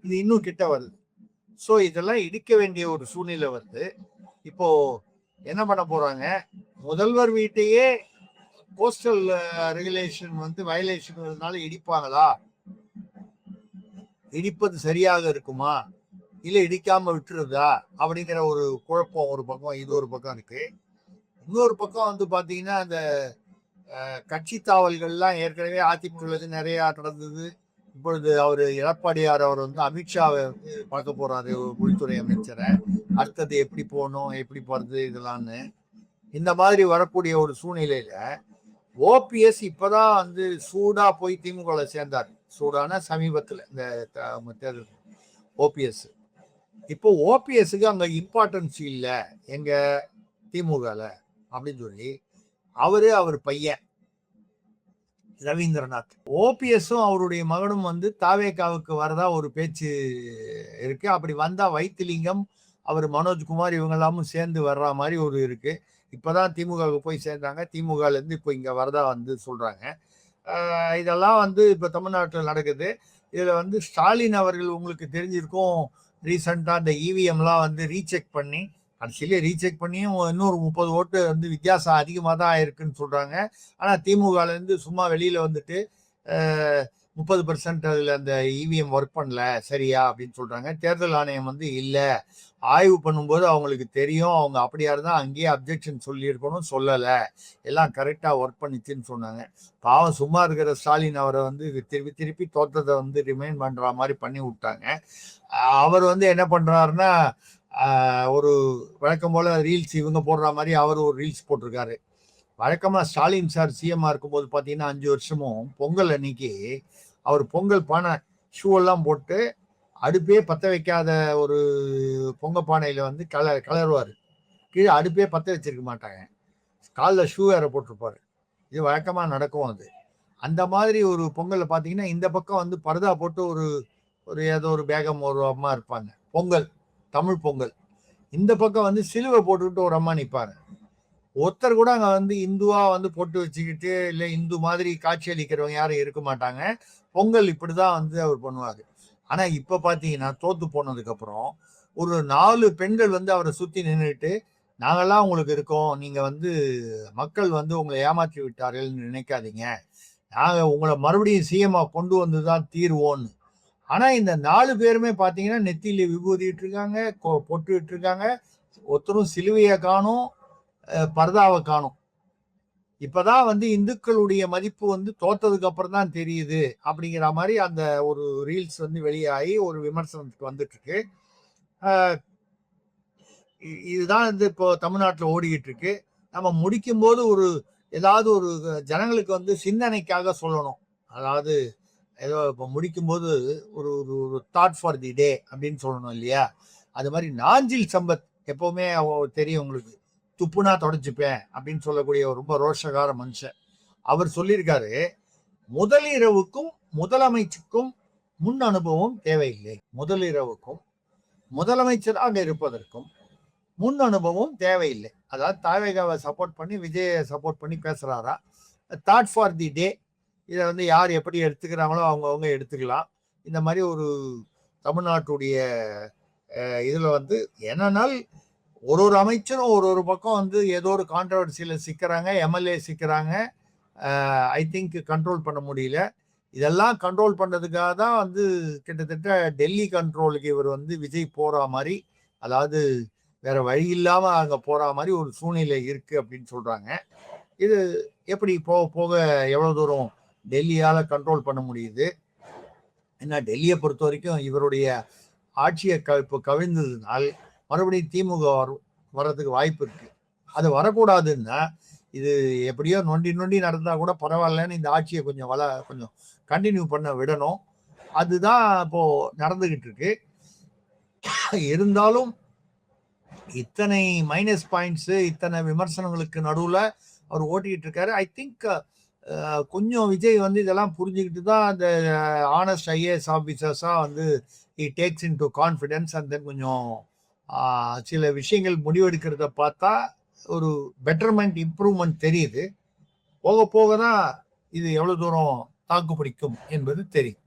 இது இன்னும் கிட்ட வருது. ஸோ இதெல்லாம் இடிக்க வேண்டிய ஒரு சூழ்நிலை வருது. இப்போ என்ன பண்ண போறாங்க, முதல்வர் வீட்டையே கோஸ்டல் ரெகுலேஷன் வயலேஷன் இடிப்பாங்களா, இடிப்பது சரியாக இருக்குமா, இல்ல இடிக்காம விட்டுருதா அப்படிங்கிற ஒரு குழப்பம் ஒரு பக்கம், இது ஒரு பக்கம் இருக்கு. இன்னொரு பக்கம் பாத்தீங்கன்னா அந்த கட்சி தாவல்கள்லாம் ஏற்கனவே அதிமுக நிறைய நடந்தது. இப்பொழுது எடப்பாடியார் அவர் அமித்ஷாவை பார்க்க போறாரு, உள்துறை அமைச்சரை. அடுத்தது எப்படி போகணும், எப்படி போறது இதெல்லாம்னு. இந்த மாதிரி வரக்கூடிய ஒரு சூழ்நிலையில ஓபிஎஸ் இப்பதான் சூடா போய் திமுக சேர்ந்தார். சூடான சமீபத்துல இந்த தேர்தல் ஓபிஎஸ். இப்போ ஓபிஎஸ்க்கு அங்க இம்பார்ட்டன்ஸ் இல்லை எங்க திமுகல அப்படின்னு சொல்லி அவர் பையன் ரவீந்திரநாத், ஓபிஎஸும் அவருடைய மகனும் தாவேகாவுக்கு வரதா ஒரு பேச்சு இருக்கு. அப்படி வந்தா வைத்திலிங்கம், அவர் மனோஜ்குமார் இவங்க எல்லாமும் சேர்ந்து வர்ற மாதிரி ஒரு இருக்கு. இப்பதான் திமுகவுக்கு போய் சேர்ந்தாங்க. திமுகல இருந்து இப்போ இங்க வரதா சொல்றாங்க. இதெல்லாம் இப்ப தமிழ்நாட்டில் நடக்குது. இதுல ஸ்டாலின் அவர்கள் உங்களுக்கு தெரிஞ்சிருக்கும், ரீசெண்டா இந்த இவிஎம்லாம் ரீசெக் பண்ணி, கடைசியிலே ரீசெக் பண்ணியும் இன்னொரு 30 ஓட்டு வித்தியாசம் அதிகமாக தான் ஆயிருக்குன்னு சொல்றாங்க. ஆனா திமுகல சும்மா வெளியில 30% அதுல அந்த இவிஎம் ஒர்க் பண்ணல சரியா அப்படின்னு சொல்றாங்க. தேர்தல் ஆணையம் இல்லை, ஆய்வு பண்ணும்போது அவங்களுக்கு தெரியும், அவங்க அப்படியா இருந்தா அங்கேயே அப்ஜெக்ஷன் சொல்லியிருக்கணும், சொல்லலை, எல்லாம் கரெக்டா ஒர்க் பண்ணிச்சுன்னு சொன்னாங்க. பாவம் சும்மா இருக்கிற ஸ்டாலின் அவரை திருப்பி திருப்பி தோற்றத்தை ரிமைண்ட் பண்ற மாதிரி பண்ணி விட்டாங்க. அவர் என்ன பண்றாருன்னா, ஒரு வழக்கம் போல ரீல்ஸ் இவங்க போடுற மாதிரி அவர் ஒரு ரீல்ஸ் போட்டிருக்காரு. வழக்கமா ஸ்டாலின் சார் சிஎம்மா இருக்கும்போது பாத்தீங்கன்னா 5 வருஷமும் பொங்கல் அன்னைக்கு அவர் பொங்கல் பானை ஷூ எல்லாம் போட்டு அடுப்பே பத்த வைக்காத ஒரு பொங்க பானையில கலருவாரு. கீழே அடுப்பே பத்த வச்சிருக்க மாட்டாங்க, காலில் ஷூ வேற போட்டிருப்பாரு. இது வழக்கமா நடக்கும். அந்த மாதிரி ஒரு பொங்கல்ல பாத்தீங்கன்னா இந்த பக்கம் பரதா போட்டு ஒரு ஏதோ ஒரு பேகம் ஒரு அம்மா இருப்பாங்க, பொங்கல் தமிழ் பொங்கல். இந்த பக்கம் சிலுவை போட்டுக்கிட்டு ஒரு அம்மா நிற்பாங்க. ஒருத்தர் கூட அங்க இந்துவா போட்டு வச்சுக்கிட்டு இல்லை இந்து மாதிரி காட்சி அளிக்கிறவங்க யாரும் இருக்க மாட்டாங்க. பொங்கல் இப்படிதான் அவர் பண்ணுவாரு. ஆனா இப்ப பாத்தீங்கன்னா தோத்து போனதுக்கு அப்புறம் ஒரு 4 பெண்கள் அவரை சுத்தி நின்றுட்டு, நாங்கெல்லாம் உங்களுக்கு இருக்கோம், நீங்க மக்கள் உங்களை ஏமாற்றி விட்டார்கள்னு நினைக்காதீங்க, நாங்க உங்களை மறுபடியும் சிஎம்மா கொண்டு வந்துதான் தீர்வோன்னு. ஆனா இந்த 4 பேருமே பாத்தீங்கன்னா நெத்தியில விபூதிட்டு இருக்காங்க, பொட்டுட்டு இருக்காங்க. ஒருத்தரும் சிலுவையை காணும், பரதாவை காணும். இப்பதான் இந்துக்களுடைய மதிப்பு தோத்ததுக்கு அப்புறம் தான் தெரியுது அப்படிங்கிற மாதிரி அந்த ஒரு ரீல்ஸ் வெளியாகி ஒரு விமர்சனத்துக்கு வந்துட்டு இருக்கு. இதுதான் இப்போ தமிழ்நாட்டில் ஓடிக்கிட்டு இருக்கு. நம்ம முடிக்கும் போது ஏதாவது ஒரு ஜனங்களுக்கு சிந்தனைக்காக சொல்லணும். அதாவது ஏதோ இப்போ முடிக்கும்போது ஒரு தாட் ஃபார் தி டே அப்படின்னு சொல்லணும் இல்லையா? அது மாதிரி நாஞ்சில் சம்பத் எப்பவுமே தெரியும் உங்களுக்கு, துப்புனா தொடச்சுப்பேன் அப்படின்னு சொல்லக்கூடிய ரொம்ப ரோஷகார மனுஷன். அவர் சொல்லியிருக்காரு, முதலிரவுக்கும் முதலமைச்சருக்கும் முன் அனுபவம் தேவையில்லை, முதலிரவுக்கும் முதலமைச்சராக இருப்பதற்கும் முன் அனுபவம் தேவையில்லை. அதாவது தாவேகாவை சப்போர்ட் பண்ணி விஜயை சப்போர்ட் பண்ணி பேசுறாரா. தாட் ஃபார் தி டே, இதை யார் எப்படி எடுத்துக்கிறாங்களோ அவங்கவுங்க எடுத்துக்கலாம். இந்த மாதிரி ஒரு தமிழ்நாட்டுடைய இதுல என்னன்னால் ஒரு அமைச்சரும் ஒரு பக்கம் ஏதோ ஒரு கான்ட்ரவர்சியில சிக்கிறாங்க, எம்எல்ஏ சிக்கிறாங்க. ஐ திங்க் கண்ட்ரோல் பண்ண முடியல. இதெல்லாம் கண்ட்ரோல் பண்றதுக்காக தான் கிட்டத்தட்ட டெல்லி கண்ட்ரோலுக்கு இவர் விஜய் போற மாதிரி, அதாவது வேற வழி இல்லாம அங்க போற மாதிரி ஒரு சூழ்நிலை இருக்கு அப்படின்னு சொல்றாங்க. இது எப்படி போக போக எவ்வளவு தூரம் டெல்லியால கண்ட்ரோல் பண்ண முடியுது? ஏன்னா டெல்லியை பொறுத்த வரைக்கும் இவருடைய ஆட்சியை இப்போ கவிழ்ந்ததுனால் மறுபடியும் திமுக வர்றதுக்கு வாய்ப்பு இருக்கு. அது வரக்கூடாதுன்னா இது எப்படியோ நொண்டி நொண்டி நடந்தா கூட பரவாயில்லன்னு இந்த ஆட்சியை கொஞ்சம் கண்டினியூ பண்ண விடணும். அதுதான் இப்போ நடந்துகிட்டு இருக்கு. இருந்தாலும் இத்தனை மைனஸ் பாயிண்ட்ஸ், இத்தனை விமர்சனங்களுக்கு நடுவுல அவர் ஓட்டிக்கிட்டு இருக்காரு. ஐ திங்க் கொஞ்சம் விஜய் வந்து இதெல்லாம் புரிஞ்சுக்கிட்டு தான் அந்த ஆனஸ்ட் ஐஏஎஸ் ஆஃபீஸர்ஸாக வந்து takes in to confidence and then கொஞ்சம் சில விஷயங்கள் முடிவெடுக்கிறத பார்த்தா ஒரு பெட்டர்மெண்ட் இம்ப்ரூவ்மெண்ட் தெரியுது. போக போக தான் இது எவ்வளவு தூரம் தாக்கு பிடிக்கும் என்பது தெரியும்.